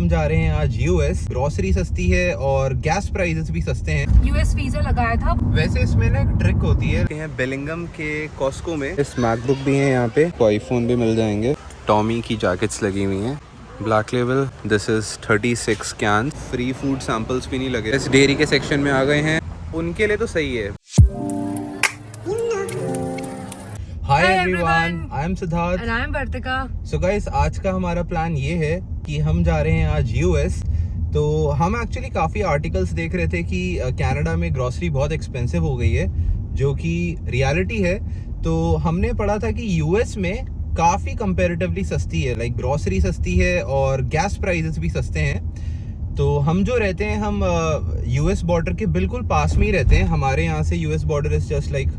हम जा रहे हैं आज यूएस। ग्रोसरी सस्ती है और गैस प्राइसेस भी सस्ते हैं। यूएस वीजा लगाया था। वैसे इसमें ना एक ट्रिक होती है। बेलिंगम के कॉस्को में इस मैकबुक भी है, यहाँ पे आईफोन भी मिल जाएंगे। टॉमी की जैकेट्स लगी हुई हैं, black level. This is 36 can. Free food samples भी नहीं लगे। इस डेयरी के सेक्शन में आ गए हैं, उनके लिए तो सही है। Hi everyone, I am Siddharth and I am Vartika. So guys, आज का हमारा प्लान ये है कि हम जा रहे हैं आज यूएस। तो हम एक्चुअली काफ़ी आर्टिकल्स देख रहे थे कि कनाडा में ग्रोसरी बहुत एक्सपेंसिव हो गई है, जो कि रियलिटी है। तो हमने पढ़ा था कि यूएस में काफ़ी कंपैरेटिवली सस्ती है, लाइक ग्रोसरी सस्ती है और गैस प्राइसेस भी सस्ते हैं। तो हम जो रहते हैं, हम यूएस बॉर्डर के बिल्कुल पास में ही रहते हैं। हमारे यहाँ से US border is just like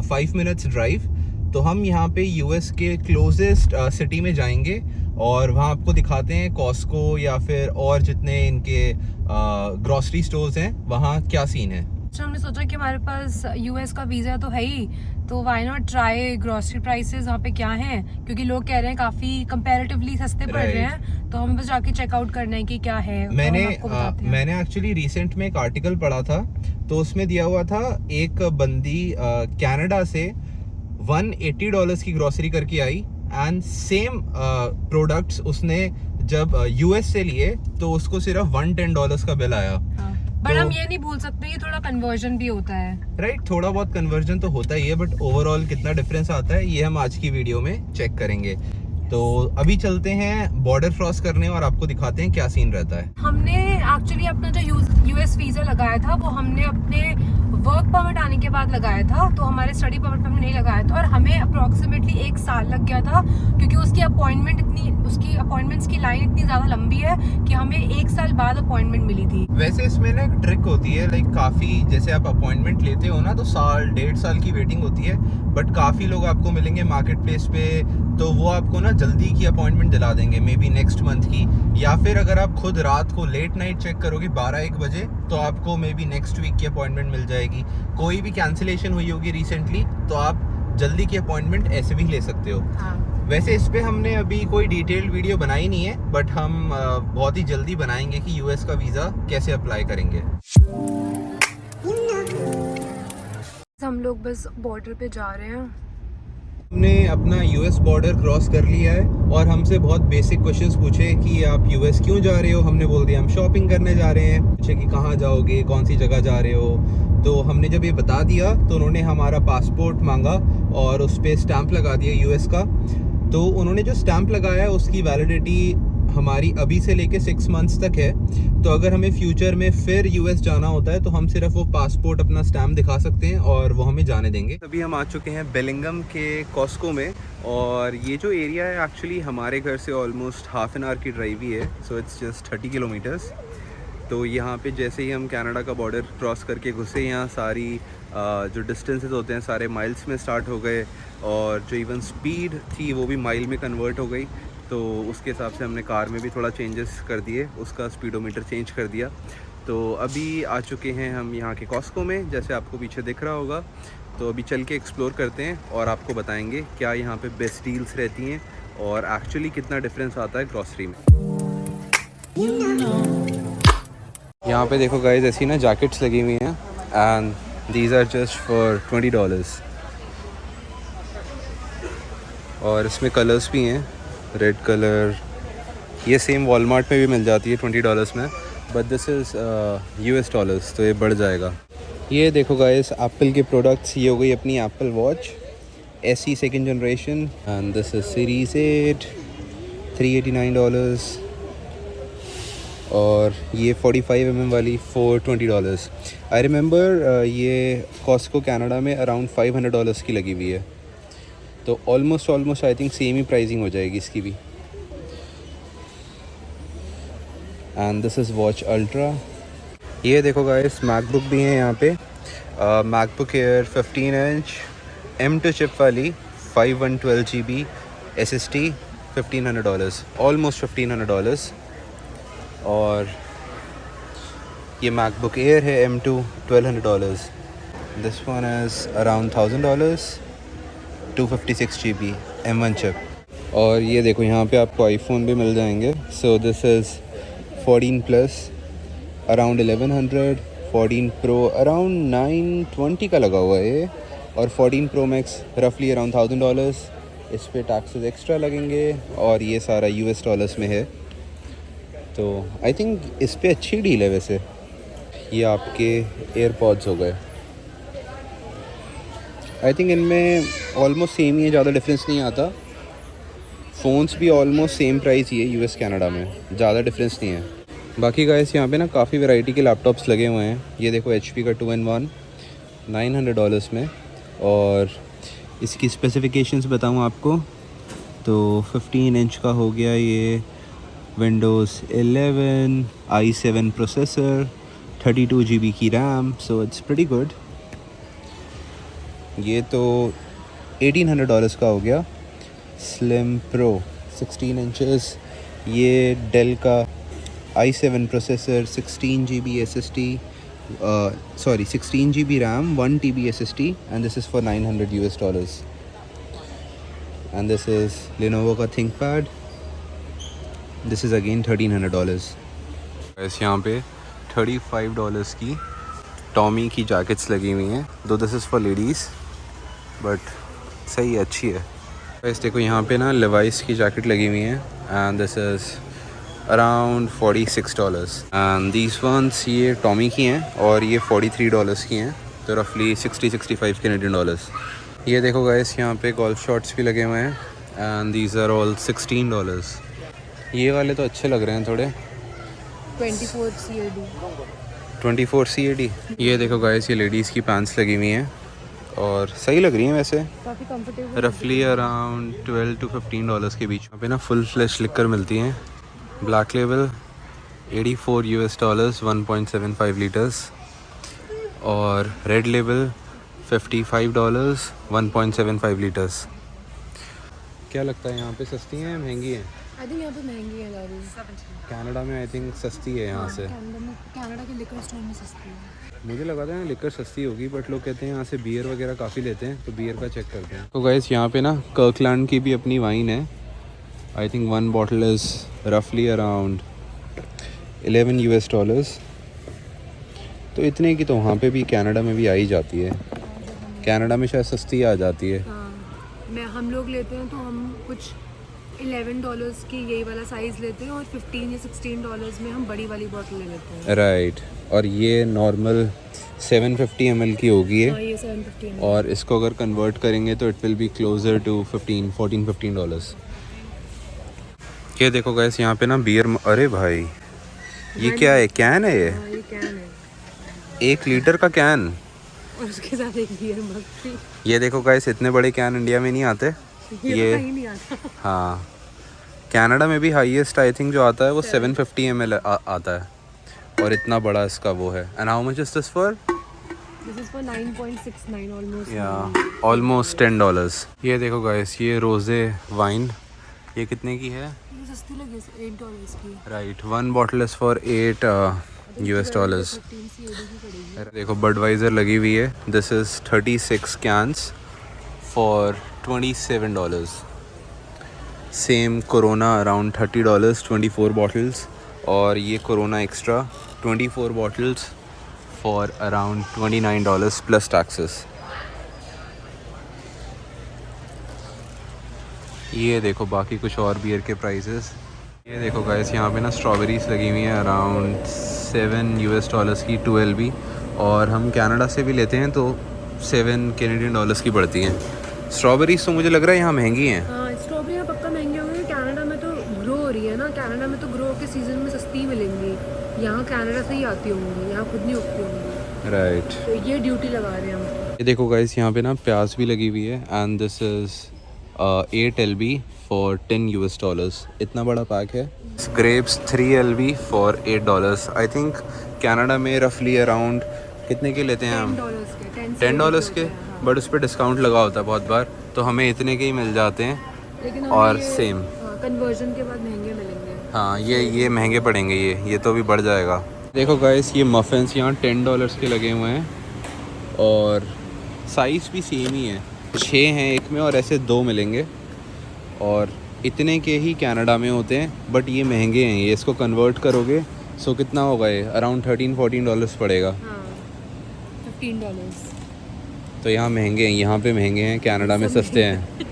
5 minutes drive. तो हम यहाँ पे यूएस के क्लोजेस्ट सिटी में जाएंगे और वहाँ आपको दिखाते हैं कॉस्को या फिर और जितने इनके ग्रोसरी स्टोर्स हैं वहाँ क्या सीन है। तो हमने सोचा कि हमारे पास यूएस का वीजा तो है ही, तो why not try grocery prices वहाँ पे क्या हैं, क्योंकि लोग कह रहे हैं काफी कंपैरेटिवली सस्ते पड़ रहे हैं। तो हमें बस जाके चेकआउट करना है कि क्या है। मैंने एक्चुअली रिसेंट में एक आर्टिकल पढ़ा था, तो उसमें दिया हुआ था एक बंदी कनाडा से $180 की ग्रोसरी करके आई एंड सेम प्रोडक्ट्स उसने जब यूएस से लिए तो उसको सिर्फ $110 का बिल आया। बट हम ये नहीं भूल सकते कि थोड़ा कन्वर्जन भी होता है, राइट? थोड़ा बहुत कन्वर्जन तो होता ही है, बट ओवरऑल कितना डिफरेंस आता है ये हम आज की वीडियो में चेक करेंगे। तो अभी चलते हैं बॉर्डर क्रॉस करने और आपको दिखाते हैं क्या सीन रहता है। हमने एक्चुअली अपना जो यूएस वीजा लगाया था वो हमने अपने वर्क परमिट आने के बाद लगाया था, तो हमारे स्टडी परमिट में नहीं लगाया था। और हमें अप्रोक्सीमेटली 1 साल लग गया था, क्योंकि उसकी अपॉइंटमेंट्स की लाइन इतनी ज़्यादा लंबी है कि हमें 1 साल बाद अपॉइंटमेंट मिली थी। वैसे इसमें ना एक ट्रिक होती है, लाइक काफ़ी जैसे आप अपॉइंटमेंट लेते हो ना तो 1.5 साल की वेटिंग होती है, बट काफ़ी लोग आपको मिलेंगे मार्केट प्लेस पे, तो वो आपको ना जल्दी की अपॉइंटमेंट दिला देंगे, मे बी नेक्स्ट मंथ की। या फिर अगर आप खुद रात को लेट नाइट चेक करोगे 12-1 बजे, तो आपको मे बी नेक्स्ट वीक की अपॉइंटमेंट मिल जाएगी। कोई भी कैंसिलेशन हुई होगी रिसेंटली तो आप जल्दी की अपॉइंटमेंट ऐसे भी ले सकते हो। वैसे इस पे हमने अभी कोई डिटेल्ड वीडियो बनाई नहीं है, बट हम बहुत ही जल्दी बनाएंगे कि यूएस का वीज़ा कैसे अप्लाई करेंगे। हम लोग बस बॉर्डर पे जा रहे हैं। हमने अपना यूएस बॉर्डर क्रॉस कर लिया है और हमसे बहुत बेसिक क्वेश्चंस पूछे कि आप यूएस क्यों जा रहे हो। हमने बोल दिया हम शॉपिंग करने जा रहे हैं। पूछे कि कहाँ जाओगे, कौन सी जगह जा रहे हो। तो हमने जब ये बता दिया तो उन्होंने हमारा पासपोर्ट मांगा और उस पर स्टैंप लगा दिया यूएस का। तो उन्होंने जो स्टैंप लगाया है उसकी वैलिडिटी हमारी अभी से लेके 6 मंथ्स तक है। तो अगर हमें फ्यूचर में फिर यूएस जाना होता है तो हम सिर्फ वो पासपोर्ट अपना स्टैंप दिखा सकते हैं और वो हमें जाने देंगे। अभी हम आ चुके हैं बेलिंगम के कॉस्को में, और ये जो एरिया है एक्चुअली हमारे घर से ऑलमोस्ट हाफ एन आवर की ड्राइव ही है। So it's just 30 kilometres. तो यहाँ पे जैसे ही हम कनाडा का बॉर्डर क्रॉस करके घुसे, यहाँ सारी जो डिस्टेंसेस होते हैं सारे माइल्स में स्टार्ट हो गए, और जो इवन स्पीड थी वो भी माइल में कन्वर्ट हो गई। तो उसके हिसाब से हमने कार में भी थोड़ा चेंजेस कर दिए, उसका स्पीडोमीटर चेंज कर दिया। तो अभी आ चुके हैं हम यहाँ के कॉस्को में, जैसे आपको पीछे दिख रहा होगा। तो अभी चल के एक्सप्लोर करते हैं और आपको बताएंगे क्या यहाँ पे बेस्ट डील्स रहती हैं और एक्चुअली कितना डिफरेंस आता है ग्रॉसरी में। यहाँ पे देखो गाइस, ऐसी ना जैकेट्स लगी हुई हैं and these are just for $20। और इसमें कलर्स भी हैं, रेड कलर। ये सेम वॉलमार्ट में भी मिल जाती है $20 में, but this is US dollars, तो ये बढ़ जाएगा। ये देखो गाइस, एप्पल के प्रोडक्ट्स। ये हो गई अपनी Apple watch SE 2nd generation, and this is series 8, $389। और ये 45 mm वाली $420। आई रिमेंबर ये कॉस्को कनाडा में अराउंड $500 की लगी हुई है। तो almost I think same he pricing हो जाएगी इसकी भी। And this is watch ultra. ये देखो गाइस, मैकबुक भी हैं यहाँ पे। MacBook air 15 inch M2 chip वाली 512 GB SSD, $1,500, ऑलमोस्ट $1,500। और ये मैकबुक एयर है M2, $1,200। This one is around $1,000, 256 GB M1 chip. और ये देखो यहाँ पे आपको आईफोन भी मिल जाएंगे। So this is 14 plus around 1100, 14 pro around 920 का लगा हुआ है ये, और 14 प्रो मैक्स रफली अराउंड $1000। इस पे टैक्सेस एक्स्ट्रा लगेंगे और ये सारा US डॉलर्स में है, तो आई थिंक इस पे अच्छी डील है वैसे। ये आपके एयरपॉड्स हो गए, आई थिंक इनमें ऑलमोस्ट सेम ही है, ज़्यादा डिफरेंस नहीं आता। फ़ोन्स भी ऑलमोस्ट सेम प्राइस ही है US कनाडा में, ज़्यादा डिफरेंस नहीं है। बाकी गाइस यहाँ पे ना काफ़ी वैरायटी के लैपटॉप्स लगे हुए हैं। ये देखो HP का 2-in-1 $900 में, और इसकी स्पेसिफिकेशंस बताऊँ आपको तो 15 इंच का हो गया ये, Windows 11 i7 प्रोसेसर, 32 GB की RAM, so it's pretty good. ये तो $1800 का हो गया। स्लिम प्रो 16 इंचेस, ये डेल का i7 processor, 16 GB SSD, 16 GB RAM, 1 TB SSD, and this is for $900 and this is Lenovo का ThinkPad, this is again $1300। ऐसे यहाँ पे $35 की टॉमी की जैकेट्स लगी हुई हैं, दो this is for ladies but सही है, अच्छी है। वैसे देखो यहाँ पे ना लेवाइस की जैकेट लगी हुई है, and this is around $46 and these once ये टॉमी की हैं और ये $43 की हैं, तो रफली 60-65 कैनेडियन डॉलर्स। ये देखो गाइस यहाँ पे गोल्फ शॉट्स भी लगे हुए हैं, एंड दीज आर ऑल $16। ये वाले तो अच्छे लग रहे हैं थोड़े, 24 CAD। ये देखो गाइस ये लेडीज़ की पैंट्स लगी हुई हैं और सही लग रही हैं वैसे, काफ़ी कंफर्टेबल, रफली अराउंड $12 to $15 के बीच। यहाँ पे ना फुल फ्लैश लिकर मिलती हैं, ब्लैक लेबल $84 1.75 लीटर्स, और रेड लेबल $55 1.75 लीटर्स। क्या लगता है यहाँ पे सस्ती हैं या महंगी हैं? आई थिंक यहाँ पे महंगी है ज़्यादा। कनाडा में आई थिंक सस्ती है यहाँ से। कनाडा के लिकर स्टोर में सस्ती है। मुझे लगा था लिकर सस्ती होगी, बट लोग कहते हैं यहाँ से बियर वगैरह काफ़ी लेते हैं, तो बियर का चेक करते हैं। तो गाइस यहाँ पे ना कर्कलैंड की भी अपनी वाइन है, आई थिंक 1 बॉटल इज़ रफली अराउंड $11। तो इतने की तो वहाँ पे भी कनाडा में भी आ ही जाती है, कनाडा में शायद सस्ती आ जाती है। हम लोग लेते हैं तो हम कुछ $11 की यही वाला साइज़ लेते हैं, और $15 या $16 में हम बड़ी वाली बॉटल ले लेते हैं। राइट, और ये नॉर्मल 750 ml की होगी है, ये 750 ml। और इसको अगर कन्वर्ट करेंगे तो it will be closer to $14-15। ये देखो गाइस यहाँ पे ना बियर, अरे भाई ये क्या है, कैन है ये? ये कैन है, 1 लीटर का कैन, और उसके साथ एक बियर मग भी। ये देखो गाइस इतने बड़े कैन इंडिया में नहीं आते। ये कहीं नहीं आता। हाँ, कनाडा में भी हाईएस्ट आई थिंक जो आता है वो 750 ml आता है, और इतना बड़ा इसका वो है। And how much is this for? This is for 9.69 almost. या ऑलमोस्ट $10। ये देखो गाइस ये रोज़े वाइन, ये कितने की है? ये सस्ती लगी, $8 की। Right, 1 bottle is for $8। देखो बडवाइज़र लगी हुई है, this is 36 cans for $27। Same Corona around $30, 24 bottles, और ये Corona extra 24 bottles for around $29 plus taxes. ये देखो बाकी कुछ और बियर के प्राइसेस। ये देखो गाइस यहाँ पे ना स्ट्रॉबेरीज लगी हुई हैं अराउंड $7 की 2 LB, और हम कनाडा से भी लेते हैं तो $7 कैनेडियन की पड़ती हैं। स्ट्रॉबेरीज तो मुझे लग रहा है यहाँ महंगी हैं। हाँ, स्ट्रॉबेरी यहाँ पक्का महंगी होंगी, कनाडा में तो ग्रो हो रही है ना, कनाडा में तो ग्रो के सीजन में सस्ती मिलेंगी, यहाँ कनाडा से ही आती होंगी, यहाँ खुद नहीं उगती होंगी। राइट, तो ये ड्यूटी लगा रहे हैं हम। ये देखो गाइस यहाँ पे ना प्याज भी लगी हुई है, and this is 8 LB for $10। इतना बड़ा पैक है। Grapes 3 LB for $8। I think Canada में रफली अराउंड कितने के लेते हैं हम? $10 के, बट उस पर डिस्काउंट लगा होता है बहुत बार, तो हमें इतने के ही मिल जाते हैं, लेकिन और सेम कन्वर्जन के बाद महंगे मिलेंगे। हाँ, ये महंगे पड़ेंगे, ये तो भी बढ़ जाएगा। देखो गाइस ये मफ़िन्स यहाँ $10 के लगे हुए हैं, और साइज़ भी सेम ही है, 6 हैं एक में और ऐसे 2 मिलेंगे, और इतने के ही कनाडा में होते हैं, बट ये महंगे हैं। ये इसको कन्वर्ट करोगे सो कितना होगा ये? अराउंड $13-14 पड़ेगा। हाँ, $15। तो यहाँ महंगे हैं, यहाँ पे महंगे हैं, कनाडा में सस्ते हैं।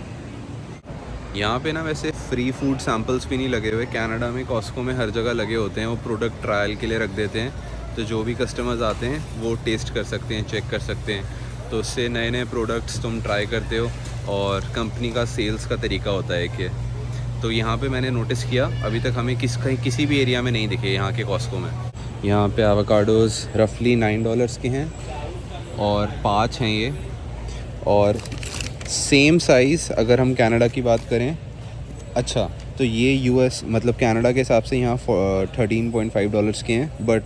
यहाँ पे ना वैसे फ्री फूड सैम्पल्स भी नहीं लगे हुए। कनाडा में कॉस्को में हर जगह लगे होते हैं, वो प्रोडक्ट ट्रायल के लिए रख देते हैं, तो जो भी कस्टमर्स आते हैं वो टेस्ट कर सकते हैं, चेक कर सकते हैं। तो उससे नए नए प्रोडक्ट्स तुम ट्राई करते हो और कंपनी का सेल्स का तरीका होता है कि तो यहाँ पे मैंने नोटिस किया, अभी तक हमें किसी भी एरिया में नहीं दिखे यहाँ के कॉस्को में। यहाँ पे एवोकाडोज़ रफली $9 के हैं और 5 हैं ये। और सेम साइज़ अगर हम कनाडा की बात करें, अच्छा तो ये यूएस मतलब कनाडा के हिसाब से यहाँ $13.5 के हैं, बट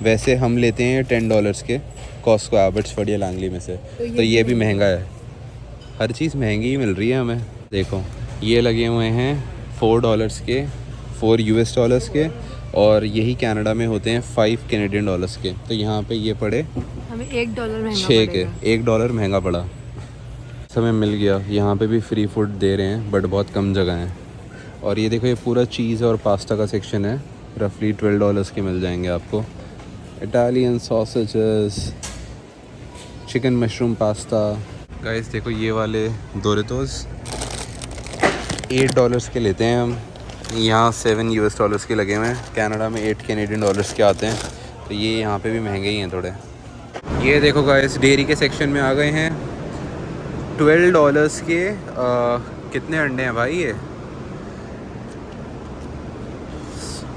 वैसे हम लेते हैं $10 के कॉस्को एबर्ट्सफोर्ड या लैंगली में से। तो ये भी महंगा है, हर चीज़ महंगी ही मिल रही है हमें। देखो ये लगे हुए हैं $4 के, $4 के, और यही कनाडा में होते हैं $5 कैनेडियन के। तो यहाँ पे ये पड़े हमें $1 महंगा 6 के, $1 महंगा पड़ा। हमें मिल गया। यहाँ पे भी फ्री फूड दे रहे हैं बट बहुत कम जगह हैं। और ये देखो ये पूरा चीज़ और पास्ता का सेक्शन है, रफली $12 के मिल जाएंगे आपको। Italian sausages, chicken mushroom pasta. Guys देखो ये वाले डोरिटोस $8 के लेते हैं हम, यहाँ $7 के लगे हुए हैं। कनाडा में $8 कैनेडियन के आते हैं, तो ये यहाँ पे भी महंगे ही हैं थोड़े। ये देखो गाइस डेयरी के सेक्शन में आ गए हैं। $12 के कितने अंडे हैं भाई ये?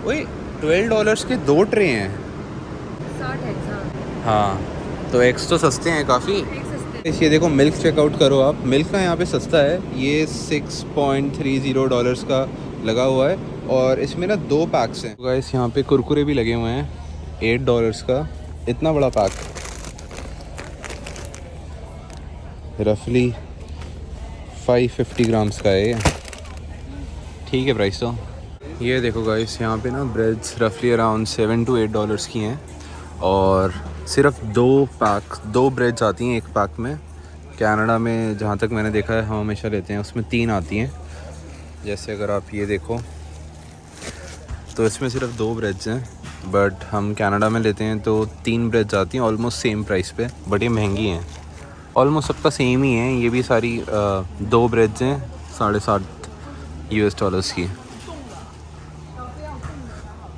ओए $12 के 2 ट्रे हैं। 60 eggs, हाँ तो एग्स तो सस्ते हैं काफ़ी। एक सस्ते। ये देखो मिल्क चेकआउट करो आप, मिल्क का यहाँ पे सस्ता है, ये $6.30 का लगा हुआ है और इसमें ना 2 पैक्स हैं। गाइस यहाँ पे कुरकुरे भी लगे हुए हैं $8 का, इतना बड़ा पैक, रफली 550 ग्राम्स का है ये। ठीक है प्राइस तो। ये देखो गाइस यहाँ पे ना ब्रेड्स रफली अराउंड $7 to $8 की हैं और सिर्फ 2 ब्रेड्स आती हैं एक पैक में। कनाडा में जहाँ तक मैंने देखा है हम हमेशा लेते हैं, उसमें 3 आती हैं। जैसे अगर आप ये देखो तो इसमें सिर्फ 2 ब्रेड्स हैं, बट हम कनाडा में लेते हैं तो 3 ब्रेड्स आती हैं ऑलमोस्ट सेम प्राइस पे, बट ये महंगी हैं। ऑलमोस्ट सबका सेम ही है, ये भी सारी 2 ब्रेड्स हैं $7.5 की।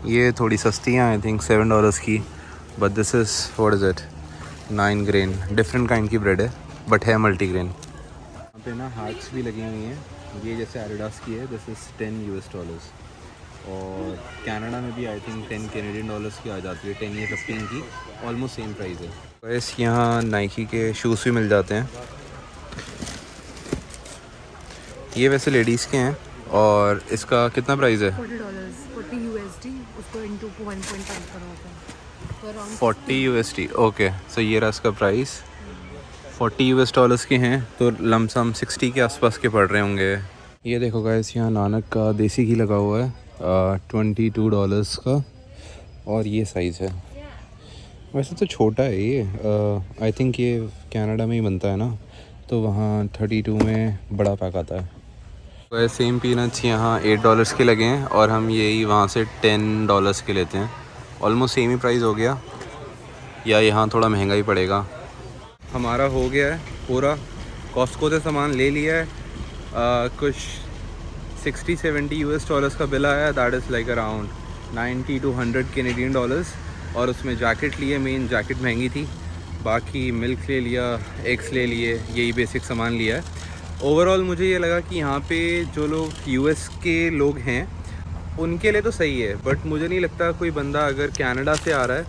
ये थोड़ी सस्ती हैं आई थिंक $7 की, but this is what is it 9 grain different kind की ब्रेड है, बट है मल्टी ग्रेन। यहाँ पे ना हैट्स भी लगी हुई हैं, ये जैसे एडिडास की है, दिस इज़ $10 और कनाडा में भी आई थिंक $10 कैनेडियन की आ जाती है, 10 या 15 की, ऑलमोस्ट सेम प्राइस है। वैसे यहाँ नाइकी के शूज़ भी मिल जाते हैं, ये वैसे लेडीज़ के हैं और इसका कितना प्राइस है? $40 USD, उसको इनटू 1.5 करो तो अराउंड $40 ओके। सो ये रहा इसका प्राइस, $40 के हैं, तो लमसम 60 के आसपास के पड़ रहे होंगे। ये देखो गाइस यहाँ नानक का देसी घी लगा हुआ है $22 का, और ये साइज़ है। वैसे तो छोटा है ये, आई थिंक ये कनाडा में ही बनता है ना, तो वहाँ 32 में बड़ा पैक आता है। वैसे सेम पीनट्स यहाँ $8 के लगे हैं और हम यही वहाँ से $10 के लेते हैं, ऑलमोस्ट सेम ही प्राइस हो गया, या यहाँ थोड़ा महंगा ही पड़ेगा। हमारा हो गया है पूरा, कॉस्को से सामान ले लिया है, कुछ $60-70 का बिल आया, that is like around $90 to $100 Canadian, और उसमें जैकेट लिए, मेन जैकेट महंगी थी, बाकी मिल्क ले लिया, एग्स ले लिए, यही बेसिक सामान लिया है। ओवरऑल मुझे ये लगा कि यहाँ पे जो लोग यूएस के लोग हैं उनके लिए तो सही है, बट मुझे नहीं लगता कोई बंदा अगर कनाडा से आ रहा है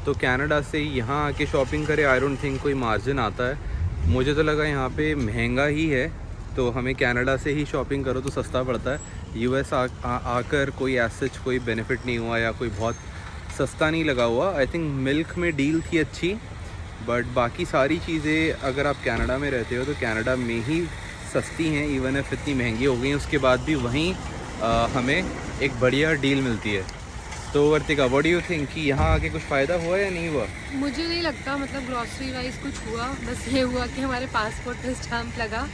तो कनाडा से यहाँ आके शॉपिंग करे, आई डोंट थिंक कोई मार्जिन आता है। मुझे तो लगा यहाँ पे महंगा ही है, तो हमें कनाडा से ही शॉपिंग करो तो सस्ता पड़ता है। यूएस आकर कोई एसच कोई बेनिफिट नहीं हुआ या कोई बहुत सस्ता नहीं लगा हुआ। आई थिंक मिल्क में डील थी अच्छी, बट बाकी सारी चीज़ें अगर आप कनाडा में रहते हो तो कनाडा में ही सस्ती हैं, इवन इफ इतनी महंगी हो गई हैं उसके बाद भी वहीं हमें एक बढ़िया डील मिलती है। तो वर्तिका, व्हाट डू यू थिंक कि यहाँ आके कुछ फ़ायदा हुआ या नहीं हुआ? मुझे नहीं लगता, मतलब ग्रॉसरी वाइज कुछ हुआ, बस ये हुआ कि हमारे पासपोर्ट पे स्टैम्प लगा।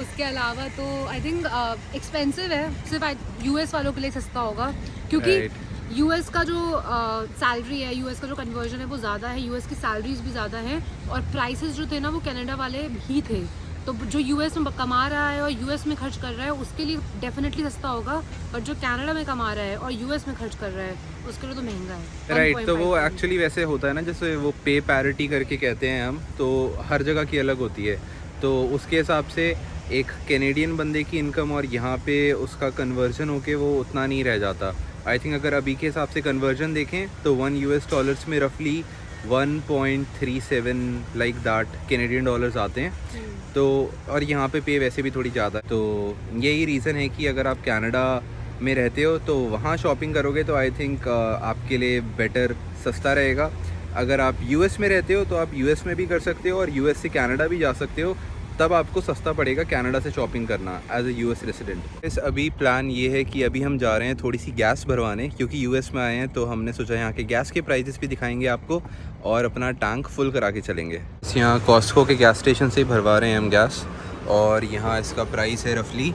उसके अलावा तो आई थिंक एक्सपेंसिव है, सिर्फ यूएस वालों के लिए सस्ता होगा, क्योंकि यूएस का जो सैलरी है, यूएस का जो कन्वर्जन है वो ज़्यादा है, यूएस की सैलरीज भी ज़्यादा हैं और प्राइसेस जो थे ना वो कनाडा वाले ही थे। तो जो यूएस में कमा रहा है और यूएस में खर्च कर रहा है उसके लिए डेफिनेटली सस्ता होगा, और जो कनाडा में कमा रहा है और यूएस में खर्च कर रहा है उसके लिए तो महंगा है। राइट, तो वो एक्चुअली वैसे होता है ना, जैसे वो पे पैरिटी करके कहते हैं हम, तो हर जगह की अलग होती है। तो उसके हिसाब से एक कैनेडियन बंदे की इनकम और यहाँ पे उसका कन्वर्जन होके वो उतना नहीं रह जाता। आई थिंक अगर अभी के हिसाब से कन्वर्जन देखें तो $1 में रफली 1.37 लाइक दैट कैनेडियन डॉलर्स आते हैं। तो और यहाँ पे वैसे भी थोड़ी ज़्यादा है। तो यही रीज़न है कि अगर आप कनाडा में रहते हो तो वहाँ शॉपिंग करोगे तो आई थिंक आपके लिए बेटर सस्ता रहेगा। अगर आप यूएस में रहते हो तो आप यूएस में भी कर सकते हो और यूएस से कनाडा भी जा सकते हो, तब आपको सस्ता पड़ेगा कनाडा से शॉपिंग करना एज ए यूएस रेसिडेंट। इस अभी प्लान ये है कि अभी हम जा रहे हैं थोड़ी सी गैस भरवाने, क्योंकि यूएस में आए हैं तो हमने सोचा यहाँ के गैस के प्राइसेस भी दिखाएंगे आपको और अपना टैंक फुल करा के चलेंगे। यहाँ कॉस्टको के गैस स्टेशन से ही भरवा रहे हैं हम गैस, और यहाँ इसका प्राइस है रफली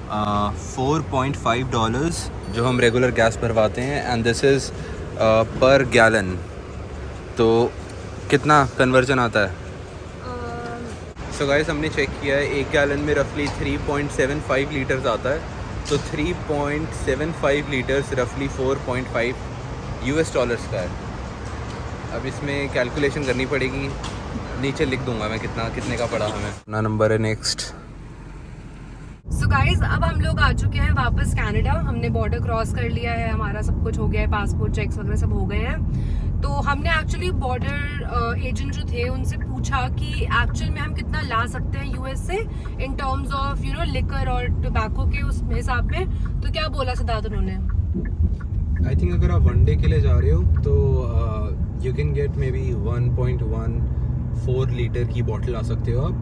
$4.5 जो हम रेगुलर गैस भरवाते हैं, एंड दिस इज़ पर गैलन। तो कितना कन्वर्जन आता है? सो गाइस हमने चेक किया है, 1 गैलन में रफली 3.75 लीटर्स आता है। तो 3.75 लीटर्स रफली $4.5 का है। अब इसमें कैलकुलेशन करनी पड़ेगी, नीचे लिख दूंगा मैं कितने का पड़ा हमें। अपना नंबर है नेक्स्ट। सो गाइज अब हम लोग आ चुके हैं वापस कनाडा। हमने बॉर्डर क्रॉस कर लिया है, हमारा सब कुछ हो गया है, पासपोर्ट चेक्स वगैरह सब हो गए हैं। तो हमने एक्चुअली बॉर्डर एजेंट जो थे उनसे पूछा कि एक्चुअल में हम कितना ला सकते हैं यूएस से इन टर्म्स ऑफ लिकर और टोबैको के उस हिसाब में। तो क्या बोला सिद्धार्थ उन्होंने? आई थिंक अगर आप 1 डे के लिए जा रहे हो तो you can get may be 1.14 litre की बॉटल ला सकते हो आप,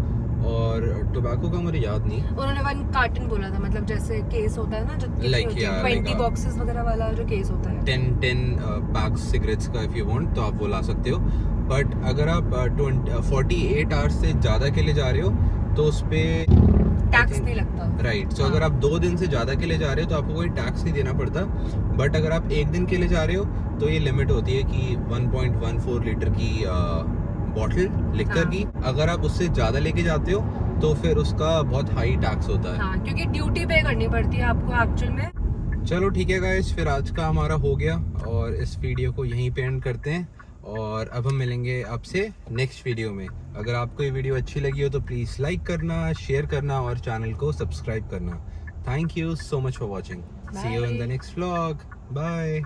और टोबैको का मुझे याद नहीं। उन्होंने 1 कार्टन बोला था, मतलब जैसे केस होता है ना जो Like, yeah, 20 like, बॉक्सेस वगैरह वाला जो केस होता है, 10 पैक्स सिगरेट्स का इफ़ यू वांट तो आप वो ला सकते हो। बट अगर आप 48 आवर्स से ज़्यादा के लिए जा रहे हो तो उस पर टैक्स नहीं लगता। राइट। सो अगर आप 2 दिन से ज़्यादा के लिए जा रहे हो तो आपको कोई टैक्स नहीं देना पड़ता। बट अगर आप 1 दिन के लिए जा रहे हो तो ये लिमिट होती है कि 1.14 लीटर की बॉटल लिकर की। अगर आप उससे ज़्यादा लेके जाते हो तो फिर उसका बहुत हाई टैक्स होता है। हाँ, क्योंकि ड्यूटी पे करनी पड़ती है आपको एक्चुअल में। चलो ठीक है गाइस, फिर आज का हमारा हो गया और इस वीडियो को यहीं पे एंड करते हैं, और अब हम मिलेंगे आपसे नेक्स्ट वीडियो में। अगर आपको ये वीडियो अच्छी लगी हो तो प्लीज़ लाइक करना, शेयर करना और चैनल को सब्सक्राइब करना। Thank you so much for watching. See you in the next vlog. Bye.